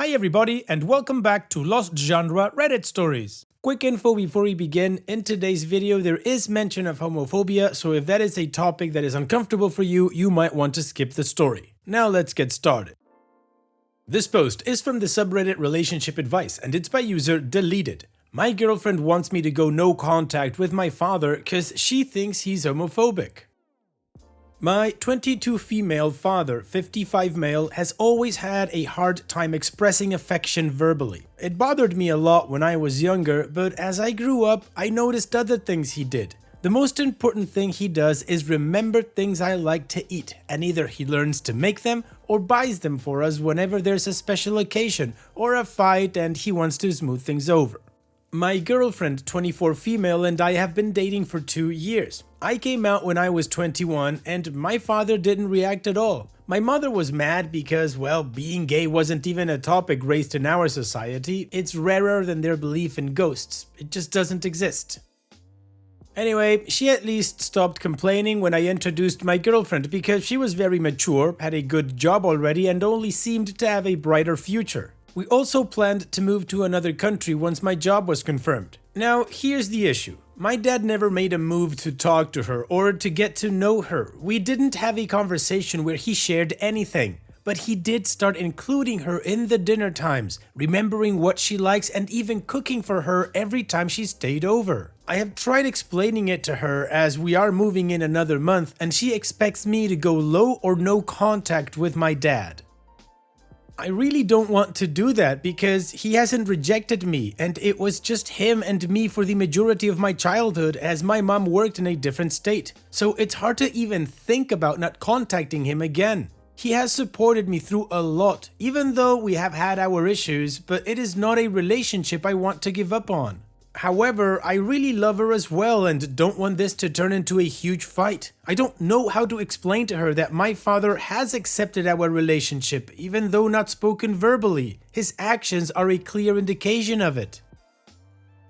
Hi everybody and welcome back to Lost Genre Reddit Stories. Quick info before we begin, in today's video there is mention of homophobia, so if that is a topic that is uncomfortable for you, you might want to skip the story. Now let's get started. This post is from the subreddit Relationship Advice and it's by user Deleted. My girlfriend wants me to go no contact with my father cause she thinks he's homophobic. My 22 female father, 55 male, has always had a hard time expressing affection verbally. It bothered me a lot when I was younger, but as I grew up, I noticed other things he did. The most important thing he does is remember things I like to eat, and either he learns to make them or buys them for us whenever there's a special occasion or a fight and he wants to smooth things over. My girlfriend, 24 female, and I have been dating for 2 years. I came out when I was 21 and my father didn't react at all. My mother was mad because, well, being gay wasn't even a topic raised in our society. It's rarer than their belief in ghosts. It just doesn't exist. Anyway, she at least stopped complaining when I introduced my girlfriend because she was very mature, had a good job already, and only seemed to have a brighter future. We also planned to move to another country once my job was confirmed. Now, here's the issue. My dad never made a move to talk to her or to get to know her. We didn't have a conversation where he shared anything. But he did start including her in the dinner times, remembering what she likes and even cooking for her every time she stayed over. I have tried explaining it to her as we are moving in another month and she expects me to go low or no contact with my dad. I really don't want to do that because he hasn't rejected me and it was just him and me for the majority of my childhood as my mom worked in a different state. So it's hard to even think about not contacting him again. He has supported me through a lot, even though we have had our issues, but it is not a relationship I want to give up on. However, I really love her as well and don't want this to turn into a huge fight. I don't know how to explain to her that my father has accepted our relationship, even though not spoken verbally. His actions are a clear indication of it.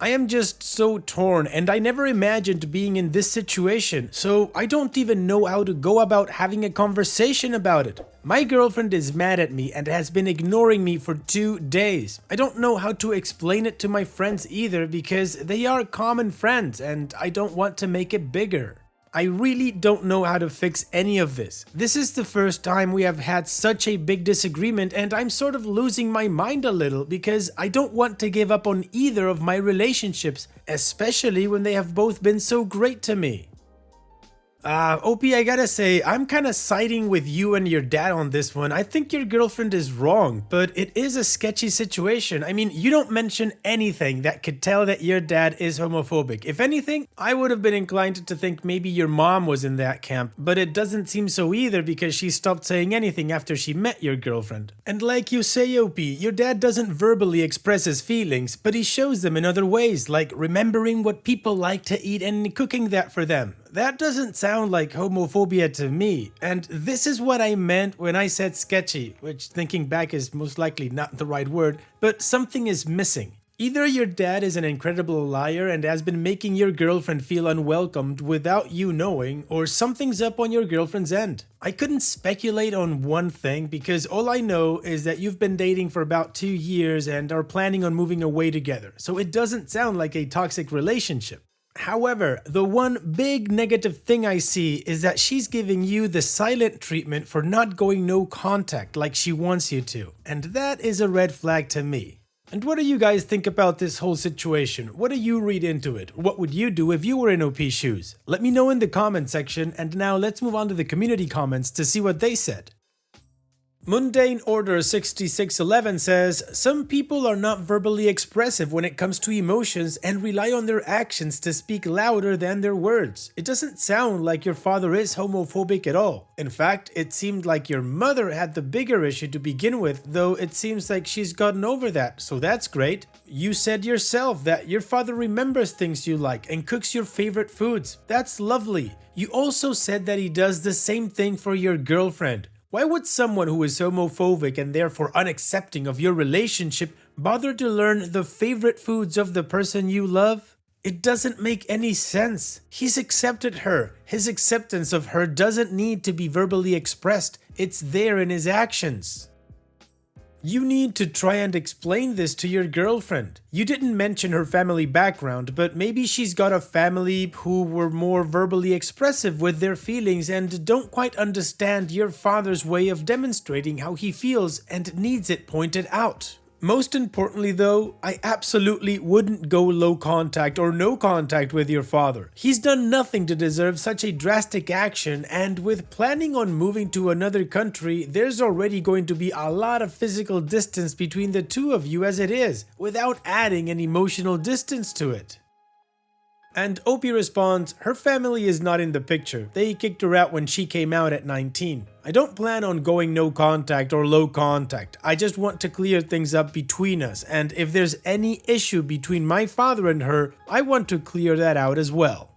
I am just so torn and I never imagined being in this situation, so I don't even know how to go about having a conversation about it. My girlfriend is mad at me and has been ignoring me for 2 days. I don't know how to explain it to my friends either because they are common friends and I don't want to make it bigger. I really don't know how to fix any of this. This is the first time we have had such a big disagreement and I'm sort of losing my mind a little because I don't want to give up on either of my relationships, especially when they have both been so great to me. OP, I gotta say, I'm kinda siding with you and your dad on this one. I think your girlfriend is wrong, but it is a sketchy situation. I mean, you don't mention anything that could tell that your dad is homophobic. If anything, I would have been inclined to think maybe your mom was in that camp, but it doesn't seem so either because she stopped saying anything after she met your girlfriend. And like you say, OP, your dad doesn't verbally express his feelings, but he shows them in other ways, like remembering what people like to eat and cooking that for them. That doesn't sound like homophobia to me, and this is what I meant when I said sketchy, which thinking back is most likely not the right word, but something is missing. Either your dad is an incredible liar and has been making your girlfriend feel unwelcomed without you knowing, or something's up on your girlfriend's end. I couldn't speculate on one thing because all I know is that you've been dating for about 2 years and are planning on moving away together, so it doesn't sound like a toxic relationship. However, the one big negative thing I see is that she's giving you the silent treatment for not going no contact like she wants you to, and that is a red flag to me. And what do you guys think about this whole situation? What do you read into it? What would you do if you were in OP's shoes? Let me know in the comment section, and now let's move on to the community comments to see what they said. Mundane Order 6611 says, some people are not verbally expressive when it comes to emotions and rely on their actions to speak louder than their words. It doesn't sound like your father is homophobic at all. In fact, it seemed like your mother had the bigger issue to begin with, though it seems like she's gotten over that, so that's great. You said yourself that your father remembers things you like and cooks your favorite foods. That's lovely. You also said that he does the same thing for your girlfriend. Why would someone who is homophobic and therefore unaccepting of your relationship bother to learn the favorite foods of the person you love? It doesn't make any sense. He's accepted her. His acceptance of her doesn't need to be verbally expressed. It's there in his actions. You need to try and explain this to your girlfriend. You didn't mention her family background, but maybe she's got a family who were more verbally expressive with their feelings and don't quite understand your father's way of demonstrating how he feels and needs it pointed out. Most importantly though, I absolutely wouldn't go low contact or no contact with your father. He's done nothing to deserve such a drastic action, and with planning on moving to another country, there's already going to be a lot of physical distance between the two of you as it is, without adding an emotional distance to it. And Opie responds, her family is not in the picture. They kicked her out when she came out at 19. I don't plan on going no contact or low contact. I just want to clear things up between us, and if there's any issue between my father and her, I want to clear that out as well.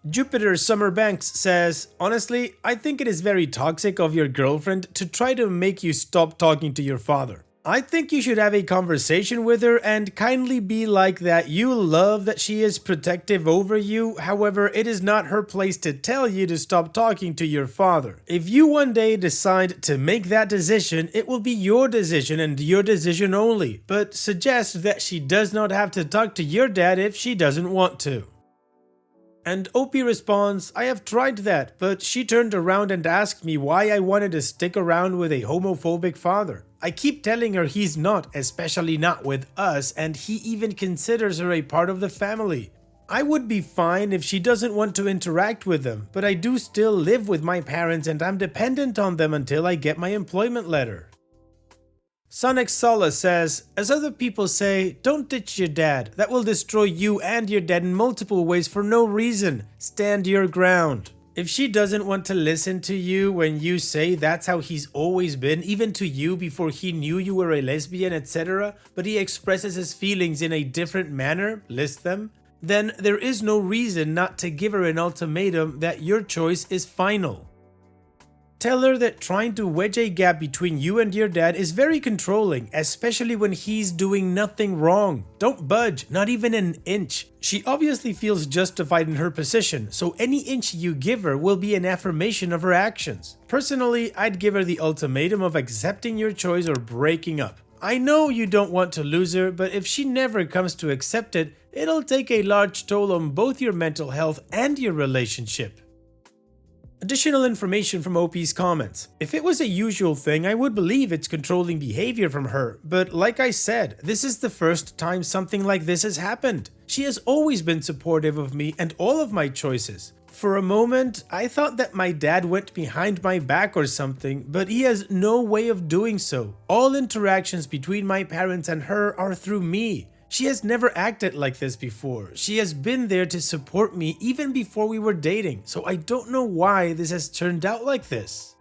Jupiter Summer Banks says, honestly, I think it is very toxic of your girlfriend to try to make you stop talking to your father. I think you should have a conversation with her and kindly be like that you love that she is protective over you. However, it is not her place to tell you to stop talking to your father. If you one day decide to make that decision, it will be your decision and your decision only. But suggest that she does not have to talk to your dad if she doesn't want to. And Opie responds, I have tried that, but she turned around and asked me why I wanted to stick around with a homophobic father. I keep telling her he's not, especially not with us, and he even considers her a part of the family. I would be fine if she doesn't want to interact with them, but I do still live with my parents and I'm dependent on them until I get my employment letter. Sonic Sala says, as other people say, don't ditch your dad. That will destroy you and your dad in multiple ways for no reason. Stand your ground. If she doesn't want to listen to you when you say that's how he's always been, even to you before he knew you were a lesbian, etc., but he expresses his feelings in a different manner, list them, then there is no reason not to give her an ultimatum that your choice is final. Tell her that trying to wedge a gap between you and your dad is very controlling, especially when he's doing nothing wrong. Don't budge, not even an inch. She obviously feels justified in her position, so any inch you give her will be an affirmation of her actions. Personally, I'd give her the ultimatum of accepting your choice or breaking up. I know you don't want to lose her, but if she never comes to accept it, it'll take a large toll on both your mental health and your relationship. Additional information from OP's comments. If it was a usual thing, I would believe it's controlling behavior from her, but like I said, this is the first time something like this has happened. She has always been supportive of me and all of my choices. For a moment, I thought that my dad went behind my back or something, but he has no way of doing so. All interactions between my parents and her are through me. She has never acted like this before. She has been there to support me even before we were dating, so I don't know why this has turned out like this.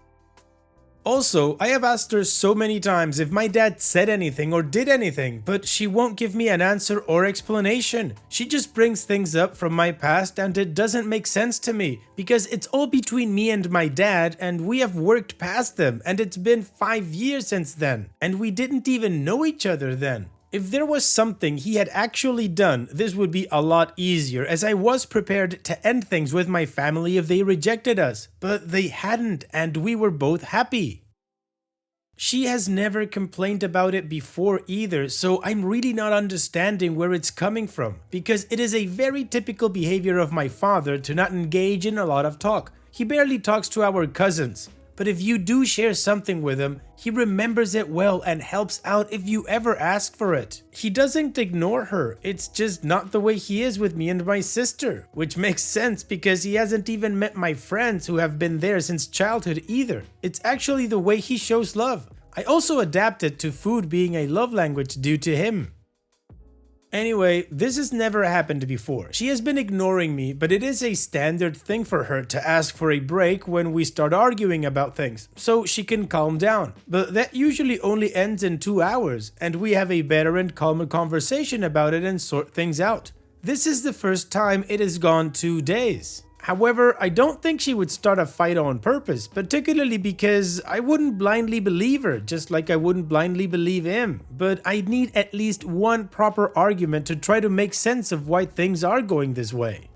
Also, I have asked her so many times if my dad said anything or did anything, but she won't give me an answer or explanation. She just brings things up from my past and it doesn't make sense to me because it's all between me and my dad and we have worked past them and it's been 5 years since then and we didn't even know each other then. If there was something he had actually done, this would be a lot easier as I was prepared to end things with my family if they rejected us, but they hadn't and we were both happy. She has never complained about it before either, so I'm really not understanding where it's coming from, because it is a very typical behavior of my father to not engage in a lot of talk. He barely talks to our cousins. But if you do share something with him, he remembers it well and helps out if you ever ask for it. He doesn't ignore her, it's just not the way he is with me and my sister, which makes sense because he hasn't even met my friends who have been there since childhood either. It's actually the way he shows love. I also adapted to food being a love language due to him. Anyway, this has never happened before. She has been ignoring me, but it is a standard thing for her to ask for a break when we start arguing about things, so she can calm down. But that usually only ends in 2 hours, and we have a better and calmer conversation about it and sort things out. This is the first time it has gone 2 days. However, I don't think she would start a fight on purpose, particularly because I wouldn't blindly believe her, just like I wouldn't blindly believe him. But I'd need at least one proper argument to try to make sense of why things are going this way.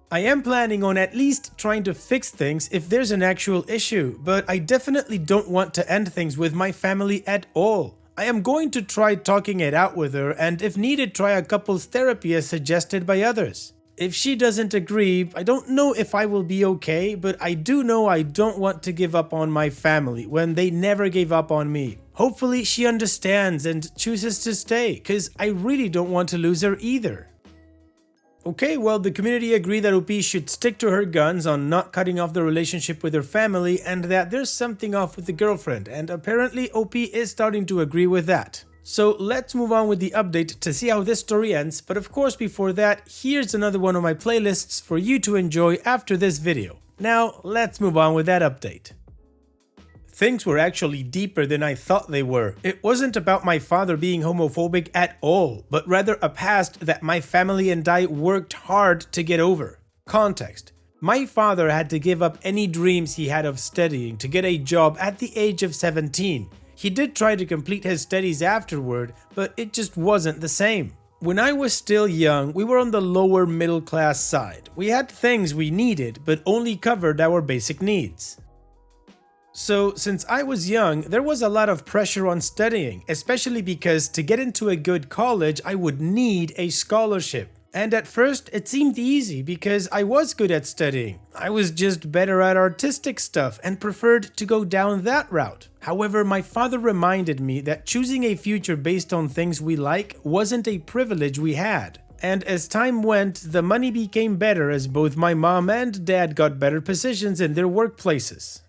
I am planning on at least trying to fix things if there's an actual issue, but I definitely don't want to end things with my family at all. I am going to try talking it out with her and if needed try a couples therapy as suggested by others. If she doesn't agree, I don't know if I will be okay, but I do know I don't want to give up on my family when they never gave up on me. Hopefully she understands and chooses to stay, cause I really don't want to lose her either. Okay, well, the community agreed that OP should stick to her guns on not cutting off the relationship with her family and that there's something off with the girlfriend, and apparently OP is starting to agree with that. So let's move on with the update to see how this story ends, but of course before that, here's another one of my playlists for you to enjoy after this video. Now, let's move on with that update. Things were actually deeper than I thought they were. It wasn't about my father being homophobic at all, but rather a past that my family and I worked hard to get over. Context. My father had to give up any dreams he had of studying to get a job at the age of 17. He did try to complete his studies afterward, but it just wasn't the same. When I was still young, we were on the lower middle class side. We had things we needed, but only covered our basic needs. So, since I was young, there was a lot of pressure on studying, especially because to get into a good college, I would need a scholarship. And at first, it seemed easy because I was good at studying. I was just better at artistic stuff and preferred to go down that route. However, my father reminded me that choosing a future based on things we like wasn't a privilege we had. And as time went, the money became better as both my mom and dad got better positions in their workplaces.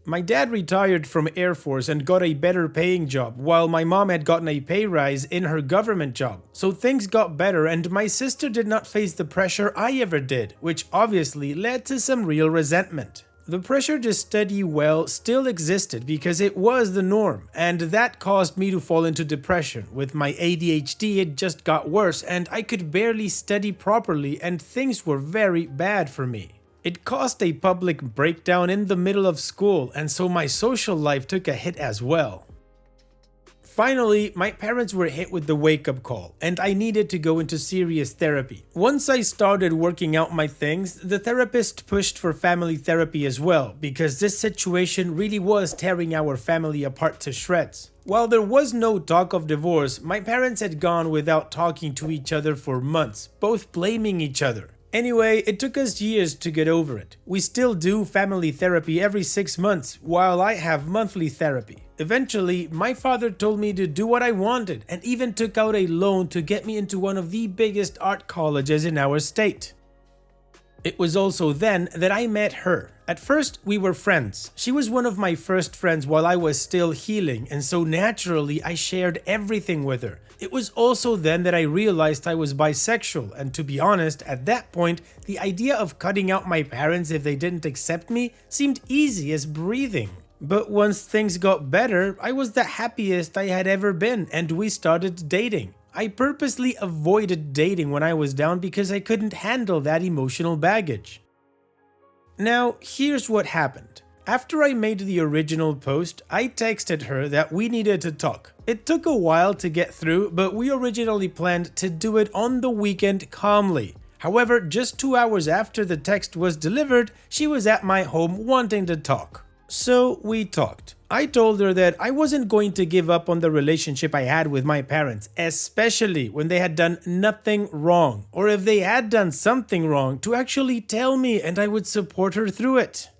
My dad retired from Air Force and got a better paying job, while my mom had gotten a pay rise in her government job. So things got better and my sister did not face the pressure I ever did, which obviously led to some real resentment. The pressure to study well still existed because it was the norm, and that caused me to fall into depression. With my ADHD, it just got worse and I could barely study properly and things were very bad for me. It caused a public breakdown in the middle of school, and so my social life took a hit as well. Finally, my parents were hit with the wake-up call, and I needed to go into serious therapy. Once I started working out my things, the therapist pushed for family therapy as well, because this situation really was tearing our family apart to shreds. While there was no talk of divorce, my parents had gone without talking to each other for months, both blaming each other. Anyway, it took us years to get over it. We still do family therapy every 6 months, while I have monthly therapy. Eventually, my father told me to do what I wanted and even took out a loan to get me into one of the biggest art colleges in our state. It was also then that I met her. At first, we were friends. She was one of my first friends while I was still healing, and so naturally I shared everything with her. It was also then that I realized I was bisexual, and to be honest, at that point, the idea of cutting out my parents if they didn't accept me seemed easy as breathing. But once things got better, I was the happiest I had ever been, and we started dating. I purposely avoided dating when I was down because I couldn't handle that emotional baggage. Now, here's what happened. After I made the original post, I texted her that we needed to talk. It took a while to get through, but we originally planned to do it on the weekend calmly. However, just 2 hours after the text was delivered, she was at my home wanting to talk. So we talked. I told her that I wasn't going to give up on the relationship I had with my parents, especially when they had done nothing wrong, or if they had done something wrong, to actually tell me and I would support her through it.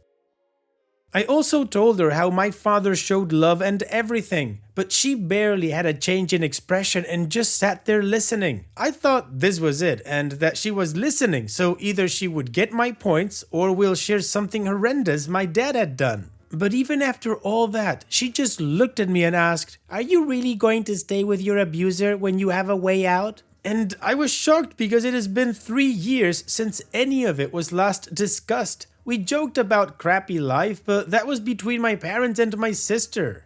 I also told her how my father showed love and everything, but she barely had a change in expression and just sat there listening. I thought this was it and that she was listening, so either she would get my points or we'll share something horrendous my dad had done. But even after all that, she just looked at me and asked, "Are you really going to stay with your abuser when you have a way out?" And I was shocked because it has been 3 years since any of it was last discussed. We joked about crappy life, but that was between my parents and my sister.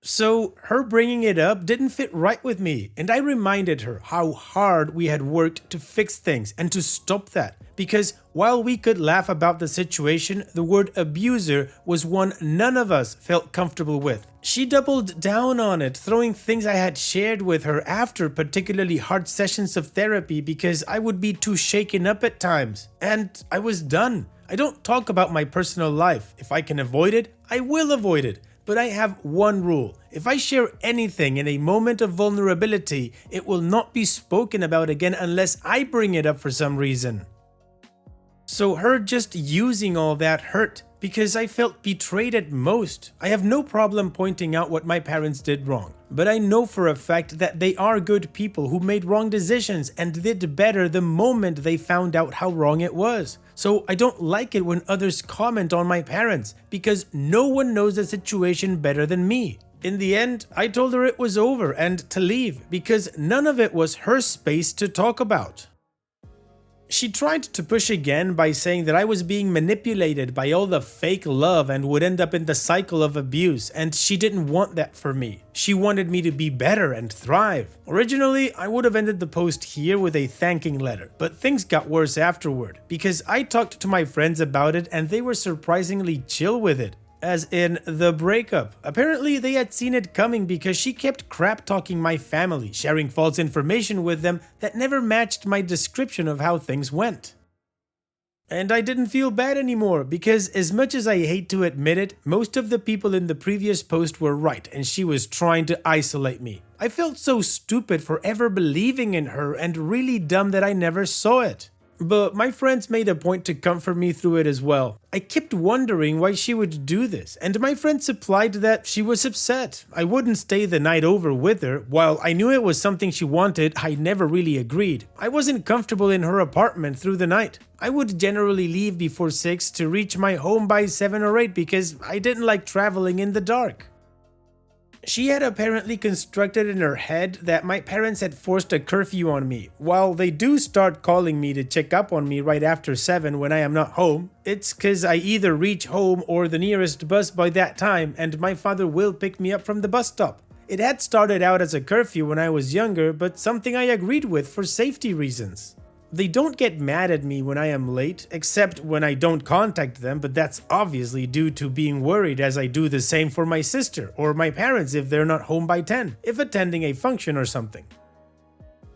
So her bringing it up didn't fit right with me, and I reminded her how hard we had worked to fix things and to stop that. Because while we could laugh about the situation, the word abuser was one none of us felt comfortable with. She doubled down on it, throwing things I had shared with her after particularly hard sessions of therapy because I would be too shaken up at times. And I was done. I don't talk about my personal life. If I can avoid it, I will avoid it. But I have one rule. If I share anything in a moment of vulnerability, it will not be spoken about again unless I bring it up for some reason. So her just using all that hurt because I felt betrayed at most. I have no problem pointing out what my parents did wrong, but I know for a fact that they are good people who made wrong decisions and did better the moment they found out how wrong it was. So I don't like it when others comment on my parents because no one knows the situation better than me. In the end, I told her it was over and to leave because none of it was her space to talk about. She tried to push again by saying that I was being manipulated by all the fake love and would end up in the cycle of abuse, and she didn't want that for me. She wanted me to be better and thrive. Originally, I would have ended the post here with a thanking letter, but things got worse afterward because I talked to my friends about it and they were surprisingly chill with it. As in the breakup. Apparently they had seen it coming because she kept crap talking my family, sharing false information with them that never matched my description of how things went. And I didn't feel bad anymore because as much as I hate to admit it, most of the people in the previous post were right and she was trying to isolate me. I felt so stupid for ever believing in her and really dumb that I never saw it. But my friends made a point to comfort me through it as well. I kept wondering why she would do this, and my friend supplied that she was upset. I wouldn't stay the night over with her. While I knew it was something she wanted, I never really agreed. I wasn't comfortable in her apartment through the night. I would generally leave before 6 to reach my home by 7 or 8 because I didn't like traveling in the dark. She had apparently constructed in her head that my parents had forced a curfew on me. While they do start calling me to check up on me right after 7 when I am not home, it's cause I either reach home or the nearest bus by that time and my father will pick me up from the bus stop. It had started out as a curfew when I was younger, but something I agreed with for safety reasons. They don't get mad at me when I am late, except when I don't contact them, but that's obviously due to being worried, as I do the same for my sister or my parents if they're not home by 10, if attending a function or something.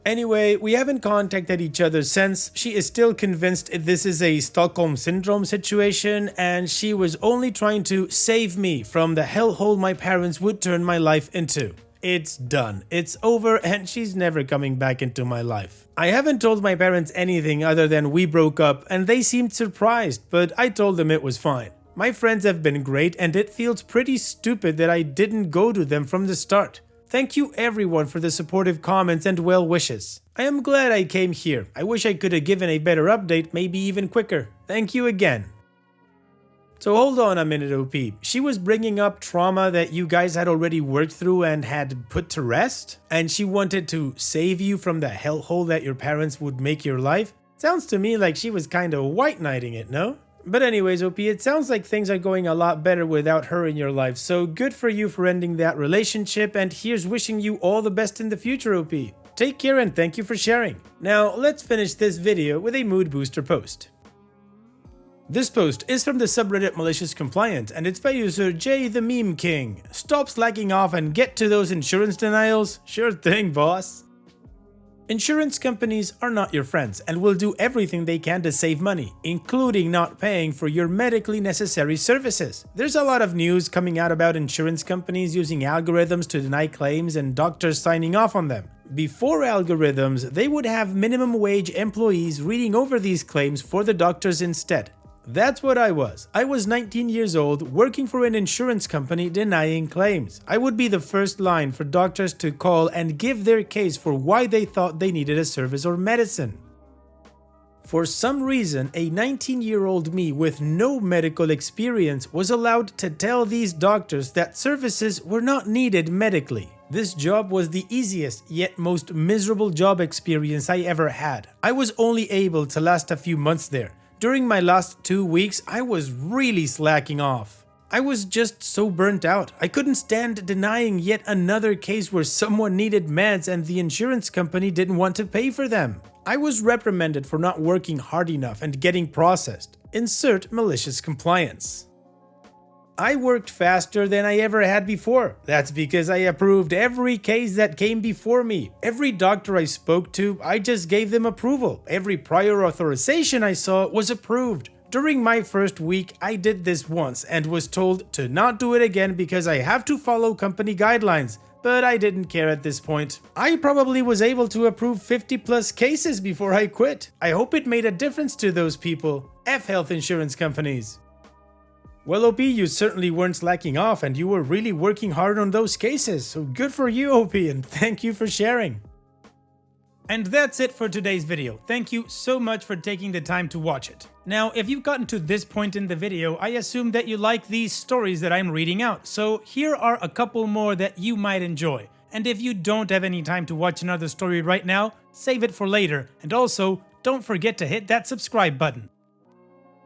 Anyway, we haven't contacted each other since. She is still convinced this is a Stockholm Syndrome situation and she was only trying to save me from the hellhole my parents would turn my life into. It's done. It's over and she's never coming back into my life. I haven't told my parents anything other than we broke up and they seemed surprised, but I told them it was fine. My friends have been great and it feels pretty stupid that I didn't go to them from the start. Thank you everyone for the supportive comments and well wishes. I am glad I came here. I wish I could have given a better update, maybe even quicker. Thank you again. So hold on a minute, OP. She was bringing up trauma that you guys had already worked through and had put to rest? And she wanted to save you from the hellhole that your parents would make your life? Sounds to me like she was kinda white knighting it, no? But anyways, OP, it sounds like things are going a lot better without her in your life, so good for you for ending that relationship, and here's wishing you all the best in the future, OP. Take care and thank you for sharing. Now, let's finish this video with a mood booster post. This post is from the subreddit Malicious Compliant and it's by user J the Meme King. Stop slacking off and get to those insurance denials? Sure thing, boss. Insurance companies are not your friends and will do everything they can to save money, including not paying for your medically necessary services. There's a lot of news coming out about insurance companies using algorithms to deny claims and doctors signing off on them. Before algorithms, they would have minimum wage employees reading over these claims for the doctors instead. That's what I was. I was 19 years old, working for an insurance company denying claims. I would be the first line for doctors to call and give their case for why they thought they needed a service or medicine. For some reason, a 19-year-old me with no medical experience was allowed to tell these doctors that services were not needed medically. This job was the easiest yet most miserable job experience I ever had. I was only able to last a few months there. During my last 2 weeks, I was really slacking off. I was just so burnt out. I couldn't stand denying yet another case where someone needed meds and the insurance company didn't want to pay for them. I was reprimanded for not working hard enough and getting processed. Insert malicious compliance. I worked faster than I ever had before. That's because I approved every case that came before me. Every doctor I spoke to, I just gave them approval. Every prior authorization I saw was approved. During my first week, I did this once and was told to not do it again because I have to follow company guidelines. But I didn't care at this point. I probably was able to approve 50 plus cases before I quit. I hope it made a difference to those people. F health insurance companies. Well, OP, you certainly weren't slacking off and you were really working hard on those cases, so good for you, OP, and thank you for sharing. And that's it for today's video. Thank you so much for taking the time to watch it. Now, if you've gotten to this point in the video, I assume that you like these stories that I'm reading out, so here are a couple more that you might enjoy. And if you don't have any time to watch another story right now, save it for later, and also, don't forget to hit that subscribe button.